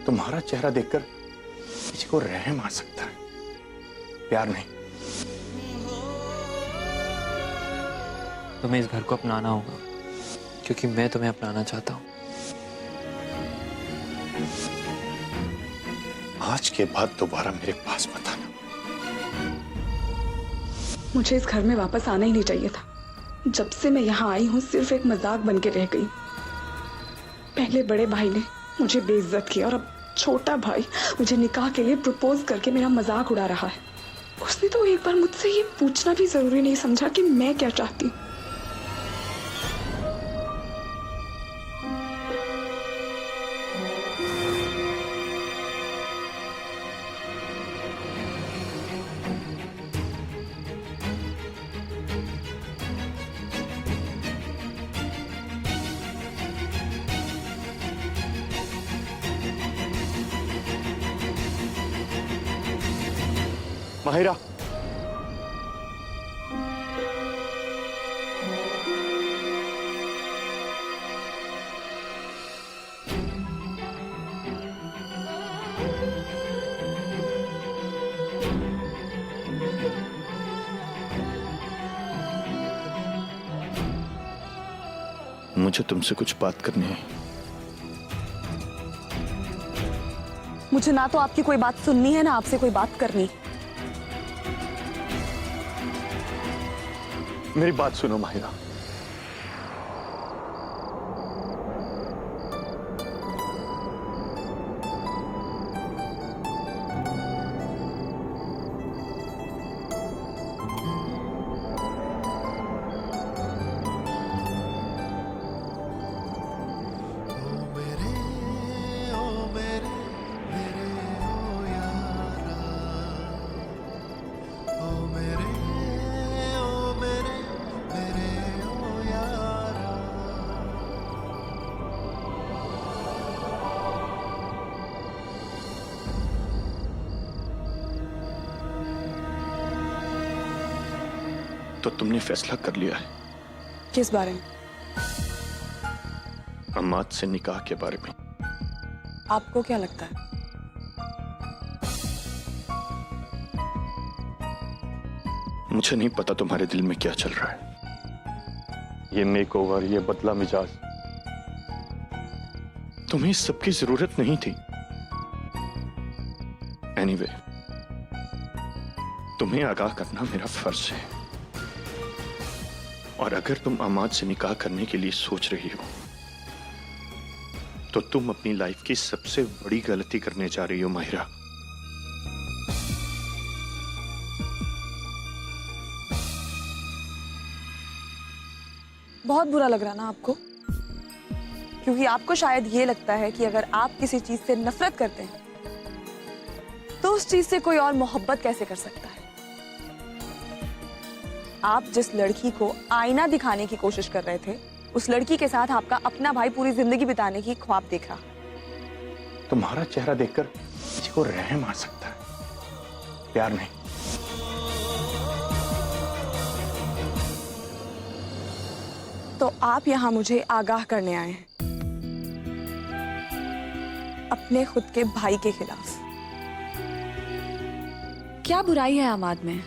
तुम्हारा चेहरा देखकर किसी को रहम आ सकता है, प्यार नहीं। तुम्हें इस घर को अपनाना होगा, क्योंकि मैं तुम्हें अपनाना चाहता हूँ। आज के बाद दोबारा मेरे पास मत आना। मुझे इस घर में वापस आना ही नहीं चाहिए था। जब से मैं यहाँ आई हूँ सिर्फ एक मजाक बन के रह गई। पहले बड़े भाई ने मुझे बेइज्जत किया और अब छोटा भाई मुझे निकाह के लिए प्रपोज करके मेरा मजाक उड़ा रहा है। उसने तो एक बार मुझसे ये पूछना भी जरूरी नहीं समझा कि मैं क्या चाहती हूँ। माहिरा, मुझे तुमसे कुछ बात करनी है। मुझे ना तो आपकी कोई बात सुननी है ना आपसे कोई बात करनी। मेरी बात सुनो माहिरा। तो तुमने फैसला कर लिया है? किस बारे में? अम्माद से निकाह के बारे में। आपको क्या लगता है? मुझे नहीं पता तुम्हारे दिल में क्या चल रहा है। ये मेकओवर, ये बदला मिजाज, तुम्हें इस सब की जरूरत नहीं थी। एनीवे, तुम्हें आगाह करना मेरा फर्ज है। और अगर तुम अम्माद से निकाह करने के लिए सोच रही हो तो तुम अपनी लाइफ की सबसे बड़ी गलती करने जा रही हो माहिरा। बहुत बुरा लग रहा ना आपको? क्योंकि आपको शायद ये लगता है कि अगर आप किसी चीज से नफरत करते हैं तो उस चीज से कोई और मोहब्बत कैसे कर सकता है। आप जिस लड़की को आईना दिखाने की कोशिश कर रहे थे, उस लड़की के साथ आपका अपना भाई पूरी जिंदगी बिताने की ख्वाब देख रहा। तुम्हारा चेहरा देखकर किसी को रहम आ सकता है, प्यार नहीं। तो आप यहां मुझे आगाह करने आए हैं अपने खुद के भाई के खिलाफ। क्या बुराई है अमाद में?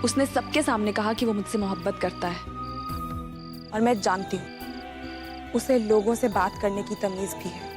उसने सबके सामने कहा कि वो मुझसे मोहब्बत करता है और मैं जानती हूं उसे लोगों से बात करने की तमीज भी है।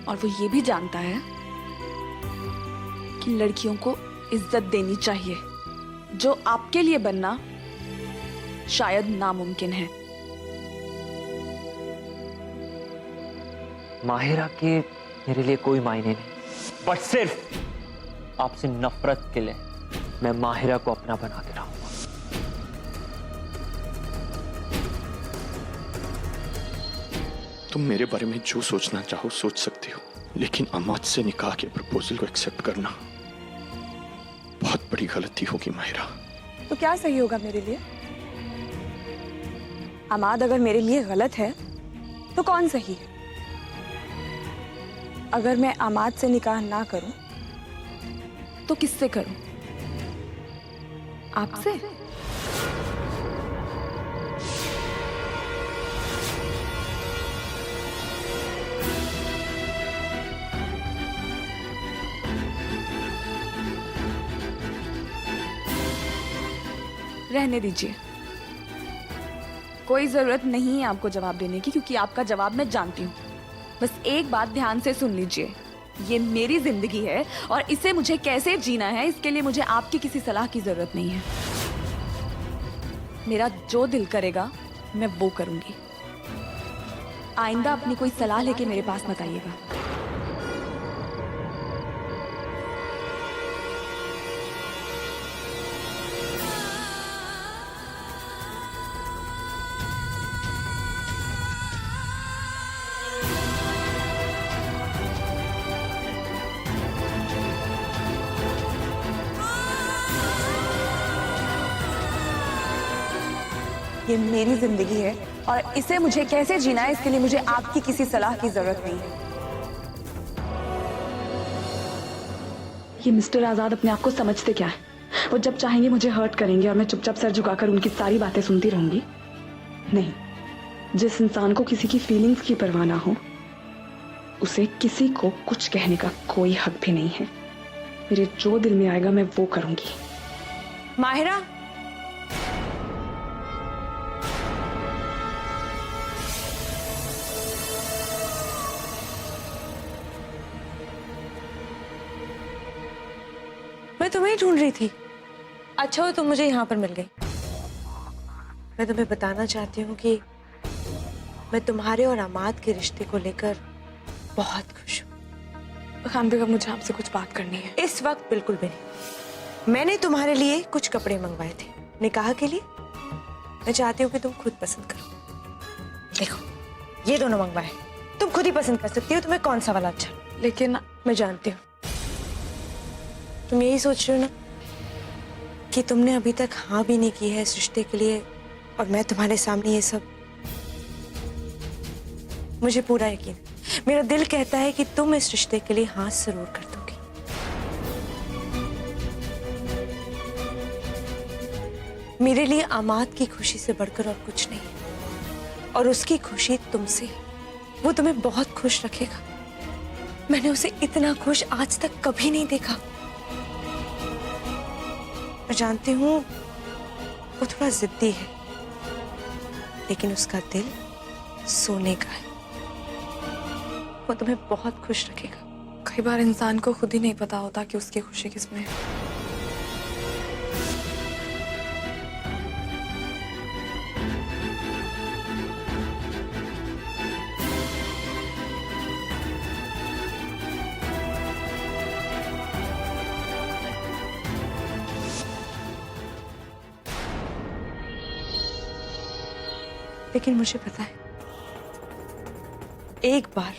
और वो ये भी जानता है कि लड़कियों को इज्जत देनी चाहिए, जो आपके लिए बनना शायद नामुमकिन है। माहिरा के मेरे लिए कोई मायने नहीं, बट सिर्फ आपसे नफरत के लिए मैं माहिरा को अपना बना के रहूंगा। तुम मेरे बारे में जो सोचना चाहो सोच सकती हो, लेकिन अम्माद से निकाह के प्रपोजल को एक्सेप्ट करना बहुत बड़ी गलती होगी माहिरा। तो क्या सही होगा मेरे लिए? अमाद अगर मेरे लिए गलत है तो कौन सही है? अगर मैं अमाद से निकाह ना करूं तो किससे करूं? आपसे? रहने दीजिए, कोई जरूरत नहीं है आपको जवाब देने की, क्योंकि आपका जवाब मैं जानती हूँ। बस एक बात ध्यान से सुन लीजिए, ये मेरी जिंदगी है और इसे मुझे कैसे जीना है इसके लिए मुझे आपकी किसी सलाह की जरूरत नहीं है। मेरा जो दिल करेगा मैं वो करूंगी। आइंदा अपनी कोई सलाह लेके मेरे पास मत आइएगा। ये मेरी जिंदगी है और इसे मुझे कैसे जीना है इसके लिए मुझे आपकी किसी सलाह की जरूरत नहीं है। ये मिस्टर आजाद अपने आप को समझते क्या है? वो जब चाहेंगे मुझे हर्ट करेंगे और मैं चुपचाप सर झुकाकर उनकी सारी बातें सुनती रहूंगी? नहीं, जिस इंसान को किसी की फीलिंग्स की परवाह ना हो उसे किसी को कुछ कहने का कोई हक भी नहीं है। मेरे जो दिल में आएगा मैं वो करूंगी। माहिरा, मैं तुम्हें ही ढूंढ रही थी। अच्छा हो तुम मुझे यहाँ पर मिल गई। मैं तुम्हें बताना चाहती हूँ कि मैं तुम्हारे और अमाद के रिश्ते को लेकर बहुत खुश हूँ। खान बेगम, मुझे आपसे कुछ बात करनी है। इस वक्त बिल्कुल भी नहीं। मैंने तुम्हारे लिए कुछ कपड़े मंगवाए थे निकाह के लिए। मैं चाहती हूँ कि तुम खुद पसंद करो। देखो ये दोनों मंगवाए, तुम खुद ही पसंद कर सकती हो तुम्हें कौन सा वाला अच्छा। लेकिन मैं जानती हूँ तुम यही सोच रहे हो ना कि तुमने अभी तक हाँ भी नहीं की है इस रिश्ते के लिए, और मैं तुम्हारे सामने ये सब। मुझे पूरा यकीन, मेरा दिल कहता है कि तुम इस रिश्ते के लिए हाँ जरूर कर दोगी। मेरे लिए अमाद की खुशी से बढ़कर और कुछ नहीं है, और उसकी खुशी तुमसे है। वो तुम्हें बहुत खुश रखेगा। मैंने उसे इतना खुश आज तक कभी नहीं देखा। मैं जानती हूँ वो थोड़ा जिद्दी है, लेकिन उसका दिल सोने का है। वो तुम्हें बहुत खुश रखेगा। कई बार इंसान को खुद ही नहीं पता होता कि उसकी खुशी किसमें है। लेकिन मुझे पता है एक बार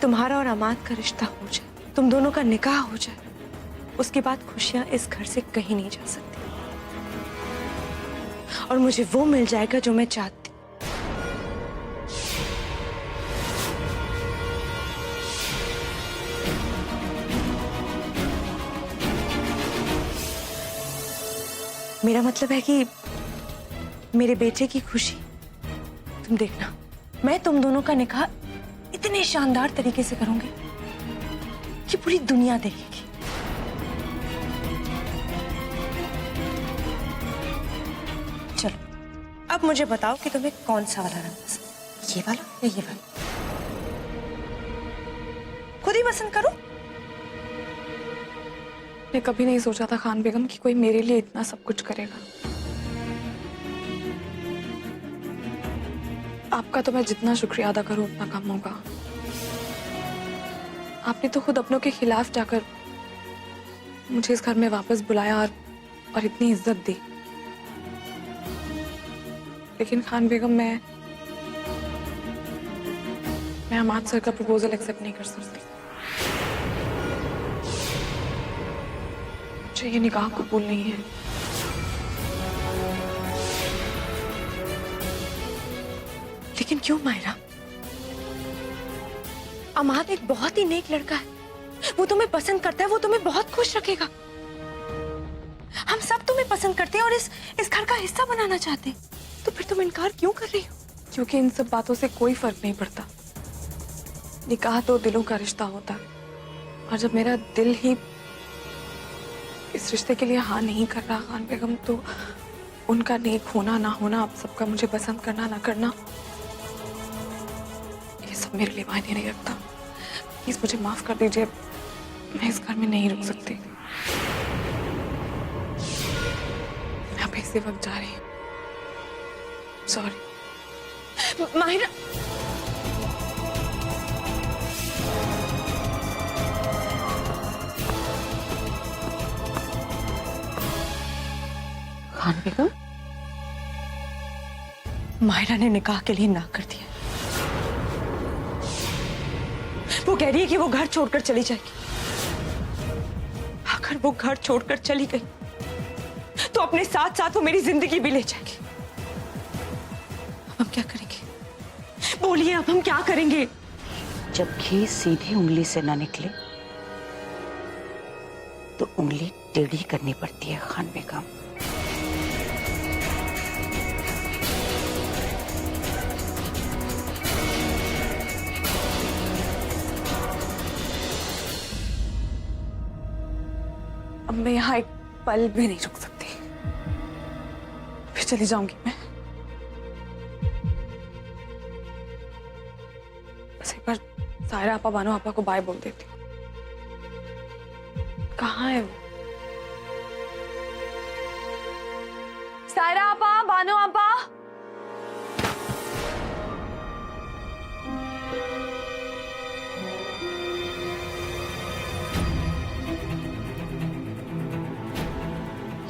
तुम्हारा और अमाद का रिश्ता हो जाए, तुम दोनों का निकाह हो जाए, उसके बाद खुशियां इस घर से कहीं नहीं जा सकती, और मुझे वो मिल जाएगा जो मैं चाहती। मेरा मतलब है कि मेरे बेटे की खुशी। तुम देखना, मैं तुम दोनों का निकाह इतने शानदार तरीके से करूंगी कि पूरी दुनिया देखेगी। चलो अब मुझे बताओ कि तुम्हें कौन सा वाला रंग पसंद, ये वाला या ये वाला? खुद ही पसंद करो। मैं कभी नहीं सोचा था खान बेगम कि कोई मेरे लिए इतना सब कुछ करेगा। आपका तो मैं जितना शुक्रिया अदा करूं उतना कम होगा। आपने तो खुद अपनों के खिलाफ जाकर मुझे इस घर में वापस बुलाया और इतनी इज्जत दी। लेकिन खान बेगम, मैं अमाद सर का प्रपोजल एक्सेप्ट नहीं कर सकती। मुझे ये निकाह कबूल नहीं है। लेकिन क्यों मायरा? अमाद एक बहुत ही नेक लड़का है। वो तुम्हें पसंद करता है, वो तुम्हें बहुत खुश रखेगा। हम सब तुम्हें पसंद करते हैं और इस घर का हिस्सा बनाना चाहते हैं। तो फिर तुम इनकार क्यों कर रही हो? क्योंकि इन सब बातों से कोई फर्क नहीं पड़ता। निकाह तो दिलों का रिश्ता होता है, और जब मेरा दिल ही इस रिश्ते के लिए हाँ नहीं कर रहा खान बेगम, तो उनका नेक होना ना होना, आप सबका मुझे पसंद करना ना करना, ये सब मेरे लिए मायने नहीं रखता। प्लीज मुझे माफ कर दीजिए, मैं इस घर में नहीं रुक सकती। मैं अब इसी वक्त जा रही हूँ। सॉरी माहिरा। खान बेगम, माहिरा ने निकाह के लिए ना कर दिया। वो कह रही है कि वो घर छोड़कर चली जाएगी। अगर वो घर छोड़कर चली गई तो अपने साथ साथ वो मेरी जिंदगी भी ले जाएगी। अब हम क्या करेंगे? बोलिए, अब हम क्या करेंगे? जब घी सीधी उंगली से ना निकले तो उंगली टेढ़ी करनी पड़ती है खान बेगम। अब मैं यहाँ एक पल भी नहीं रुक सकती, फिर चली जाऊंगी मैं। बस एक बार सायरा आपा, बानो आपा को बाय बोल देती हूँ। कहाँ है वो? सायरा आपा, बानो आपा।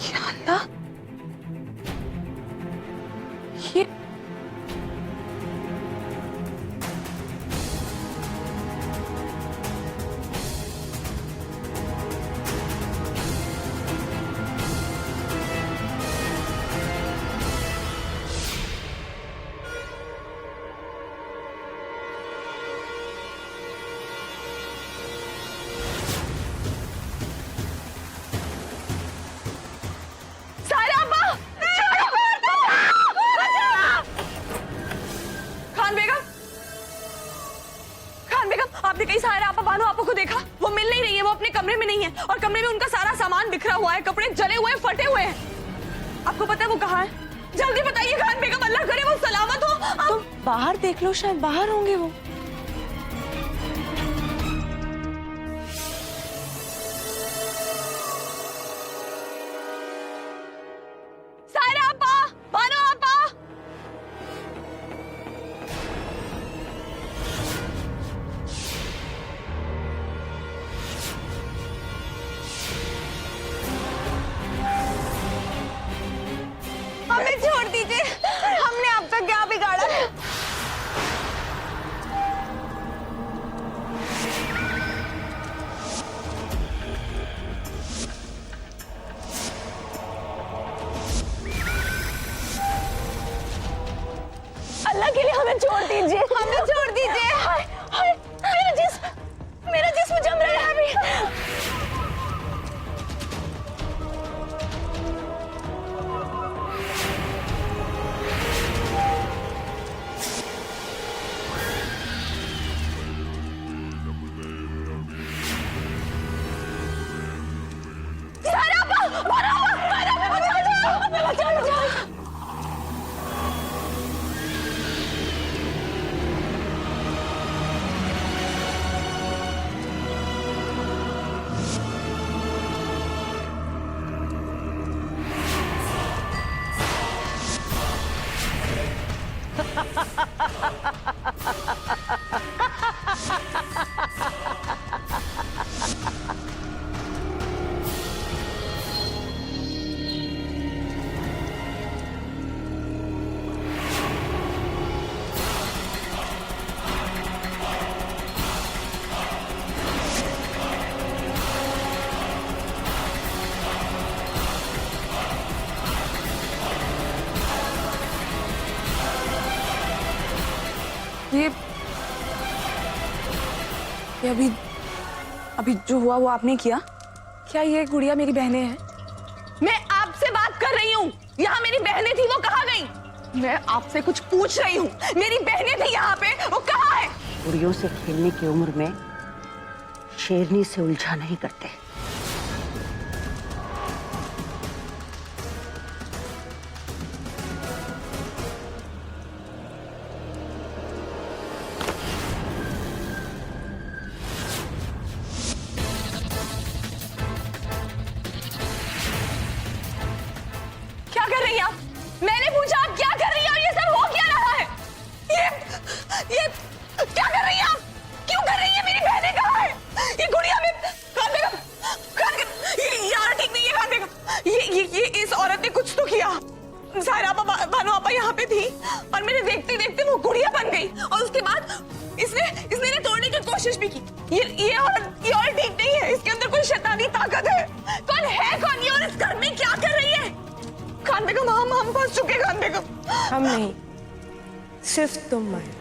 या अल्लाह, ये आपने कहीं सायरा आपा, बानो आपा को देखा? वो मिल नहीं रही है, वो अपने कमरे में नहीं है और कमरे में उनका सारा सामान बिखरा हुआ है, कपड़े जले हुए, फटे हुए हैं। आपको पता है वो कहाँ है? जल्दी बताइए खान बेगम, अल्लाह करे वो सलामत हो। तो बाहर देख लो, शायद बाहर होंगे वो। सायरा आपा, बानो आपा। हमें छोड़ दीजिए, हमने आपका क्या बिगाड़ा है? अल्लाह के लिए हमें छोड़ दीजिए, हमें छोड़ दीजिए। हाय, हाय, मेरा जिस्म जम रहा है अभी। ये अभी जो हुआ वो आपने किया? क्या ये गुड़िया मेरी बहनें हैं? मैं आपसे बात कर रही हूँ। यहाँ मेरी बहनें थी, वो कहाँ गई? मैं आपसे कुछ पूछ रही हूँ। मेरी बहनें थी यहाँ पे, वो कहाँ है? गुड़ियों से खेलने की उम्र में शेरनी से उलझा नहीं करते। मैंने पूछा आप क्या कर रही हैं और ये सब हो क्या रहा है? ये क्या कर रही हैं आप? क्यों कर रही हैं? मेरी बहनें कहाँ हैं? ये गुड़िया में खान बेगम, ये यार ठीक नहीं है खान बेगम। ये इस औरत ने कुछ तो किया। सारा आपा भानु आपा यहाँ पे थी और मेरे देखते देखते वो गुड़िया बन गई और उसके बाद इसने तोड़ने की कोशिश भी की। ये औरत ठीक नहीं है, इसके अंदर कोई शैतानी ताकत है। कौन है कौन ये और इस घर में क्या कर रही है? खान बेगम हम फंस चुके खान बेगम। हम नहीं, सिर्फ तुम माहिरा।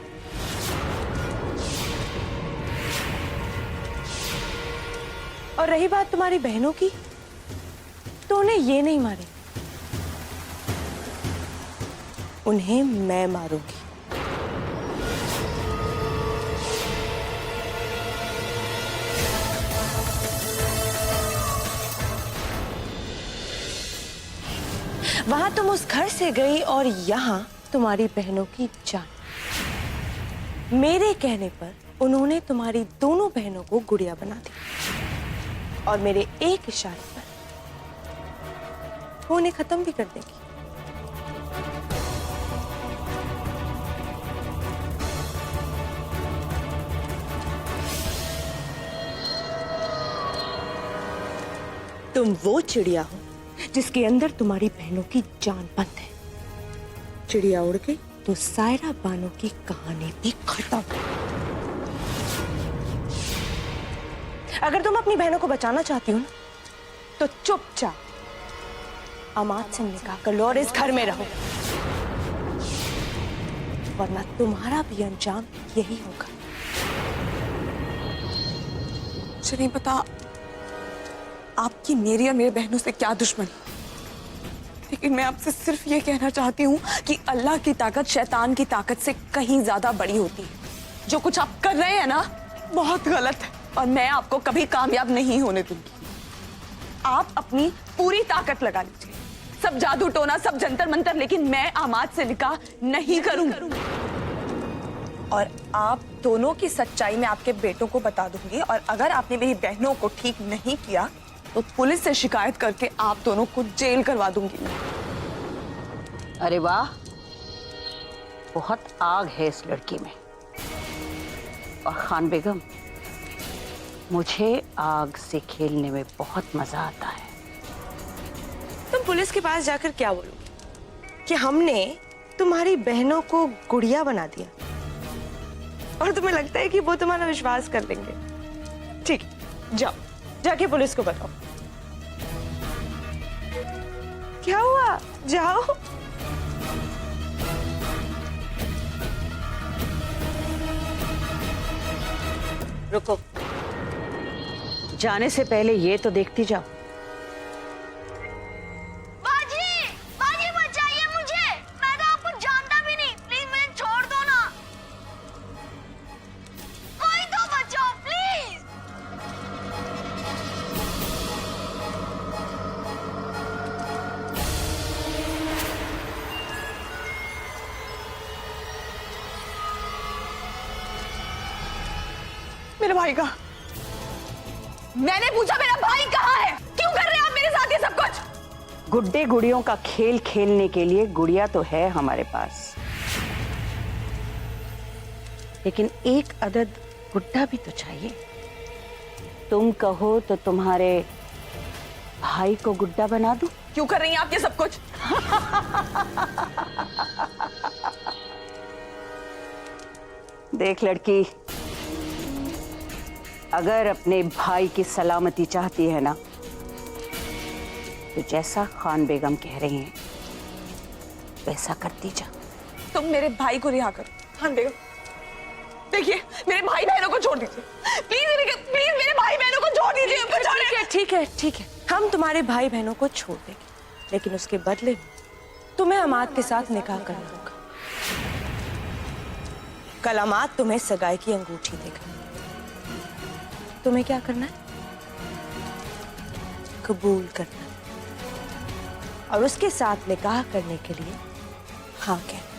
और रही बात तुम्हारी बहनों की, तो उन्हें ये नहीं मारे, उन्हें मैं मारूंगी। वहां तुम उस घर से गई और यहां तुम्हारी बहनों की जान। मेरे कहने पर उन्होंने तुम्हारी दोनों बहनों को गुड़िया बना दी और मेरे एक इशारे पर वो उन्हें खत्म भी कर देगी। तुम वो चिड़िया हो जिसके अंदर तुम्हारी बहनों की जान बंद है। चिड़िया उड़ गई तो सायरा बानो की कहानी भी खत्म। अगर तुम अपनी बहनों को बचाना चाहती हो ना, तो चुपचाप अमाद से निकाह कर लो और इस घर में रहो, वरना तुम्हारा भी अंजाम यही होगा। मुझे नहीं पता आपकी मेरी और मेरे बहनों से क्या दुश्मनी, लेकिन मैं आपसे सिर्फ ये कहना चाहती हूँ कि अल्लाह की ताकत शैतान की ताकत से कहीं ज्यादा बड़ी होती है। जो कुछ आप कर रहे हैं ना, बहुत गलत है और मैं आपको कभी कामयाब नहीं होने दूंगी। आप अपनी पूरी ताकत लगा लीजिए, सब जादू टोना, सब जंतर मंतर, लेकिन मैं अमाद से निकाह नहीं करूंगी। और आप दोनों की सच्चाई मैं आपके बेटों को बता दूंगी और अगर आपने मेरी बहनों को ठीक नहीं किया तो पुलिस से शिकायत करके आप दोनों को जेल करवा दूंगी मैं। अरे वाह, बहुत आग है इस लड़की में। और खान बेगम, मुझे आग से खेलने में बहुत मजा आता है। तुम पुलिस के पास जाकर क्या बोलोगे कि हमने तुम्हारी बहनों को गुड़िया बना दिया, और तुम्हें लगता है कि वो तुम्हारा विश्वास कर लेंगे? ठीक है, जाओ जाके पुलिस को बताओ। क्या हुआ? जाओ। रुको, जाने से पहले ये तो देखती जाओ। बाजी, बाजी बचाइए मुझे, मैं तो आपको जानता भी नहीं, प्लीज मुझे छोड़ दो ना, कोई तो बचाओ प्लीज। मेरे भाई का, मैंने पूछा मेरा भाई कहाँ है? क्यों कर रहे हैं आप मेरे साथ ये सब कुछ? गुड्डे गुड़ियों का खेल खेलने के लिए गुड़िया तो है हमारे पास, लेकिन एक अदद गुड्डा भी तो चाहिए। तुम कहो तो तुम्हारे भाई को गुड्डा बना दूं? क्यों कर रही हैं आप ये सब कुछ? देख लड़की, अगर अपने भाई की सलामती चाहती है ना, तो जैसा खान बेगम कह रही हैं वैसा करती जा। तुम मेरे भाई को रिहा करो। खान बेगम, देखिए मेरे भाई बहनों को छोड़ दीजिए प्लीज मेरे भाई बहनों को छोड़ दीजिए। ठीक है, हम तुम्हारे भाई बहनों को छोड़ देंगे, लेकिन उसके बदले में तुम्हें अमाद के साथ निकाह करना होगा। कल अमाद तुम्हें सगाई की अंगूठी देगा। तुम्हें क्या करना है? कबूल करना, और उसके साथ निकाह करने के लिए हाँ कहना।